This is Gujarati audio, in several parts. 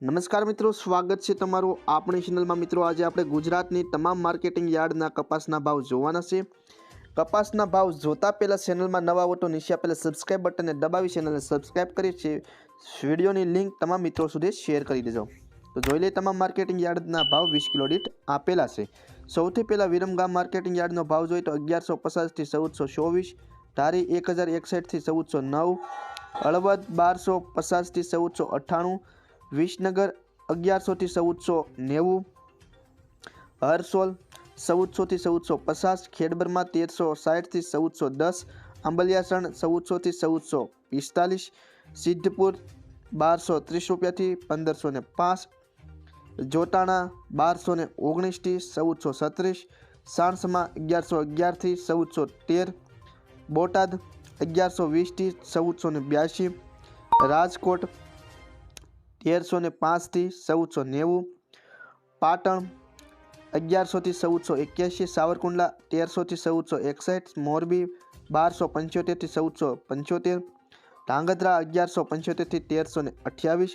નમસ્કાર મિત્રો, સ્વાગત છે તમારું આપણી ચેનલમાં। મિત્રો આજે આપણે ગુજરાતની તમામ માર્કેટિંગ યાર્ડના કપાસના ભાવ જોવાના છે। કપાસના ભાવ જોતા પહેલાં ચેનલમાં નવા હો તો નીચે આપેલા સબસ્ક્રાઇબ બટનને દબાવી ચેનલને સબસ્ક્રાઇબ કરી છે। વિડીયોની લિંક તમામ મિત્રો સુધી શેર કરી દેજો। તો જોઈ લઈએ તમામ માર્કેટિંગ યાર્ડના ભાવ 20 કિલો દીઠ આપેલા છે। સૌથી પહેલાં વિરમગામ માર્કેટિંગ યાર્ડનો ભાવ જોઈએ તો 1150 થી 1424, ધારી 1061 થી 1409, હળવદ 1250 થી 1498, વિસનગર 1100 થી 1490, હરસોલ 1400 થી 1450, ખેડબ્રહ્મા 1360 થી 1410, આંબલિયાસણ 1400 થી 1445, સિદ્ધપુર 1230 રૂપિયાથી 1505, જોટાણા 1219 થી 1436, સાણસમાં 1111 થી 1413, બોટાદ 1120 થી 1482, રાજકોટ 1305 થી 1490, પાટણ 1100 થી 1481, સાવરકુંડલા 1300 થી 1461, મોરબી 1275 થી 1475, ધાંગધ્રા 1175 થી 1328,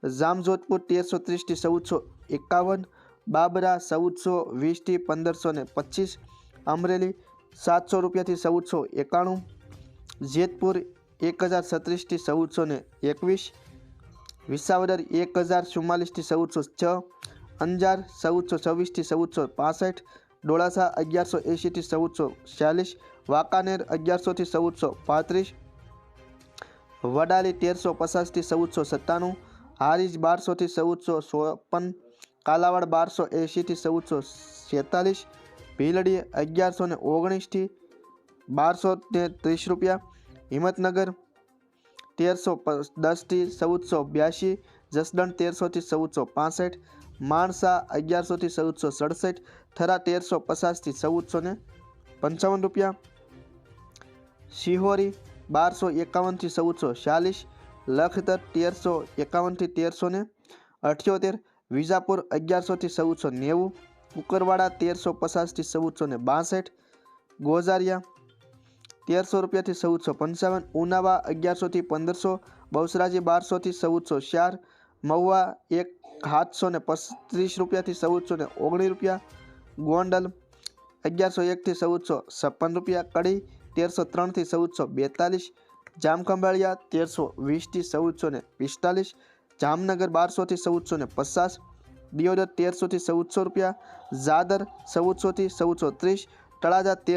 જામજોધપુર 1330 થી 1451, બાબરા 1420 થી 1525, અમરેલી 700 રૂપિયાથી 1491, જેતપુર 1036 થી 1421, વિસાવદર 1044 થી 1406, અંજાર 1426 થી 1465, ડોળાસા 1180 થી 1446, વાંકાનેર 1100 થી 1435, વડાલી 1350 થી 1497, હારીજ 1200 થી 1454, કાલાવાડ 1280 થી 1446, ભીલડી 1119 થી 1230 રૂપિયા, હિંમતનગર 1310 થી 1482, જસદણ 1300 થી 1465, માણસા 1100 થી 1467, થરા 1350 થી 1455 રૂપિયા, શિહોરી 1251 થી 1446, લખતર 1351 થી 1378, વિજાપુર 1100 થી 1490, કુકરવાડા 1350 થી 1462, ગોઝારિયા 1300 રૂપિયાથી 1455, ઉનાવા 1100 થી 1500, બહુસરાજી 1200 થી 1404, મહુવા 735 રૂપિયાથી 1419 રૂપિયા, ગોંડલ 1101 થી 1456 રૂપિયા, કડી 1303 થી 1442, જામખંભાળિયા 1320 થી 1445, જામનગર 1200 થી 1450, દિયોદર 1300 થી 1400 રૂપિયા, ઝાદર 1400 થી 1430, તળાજા 1300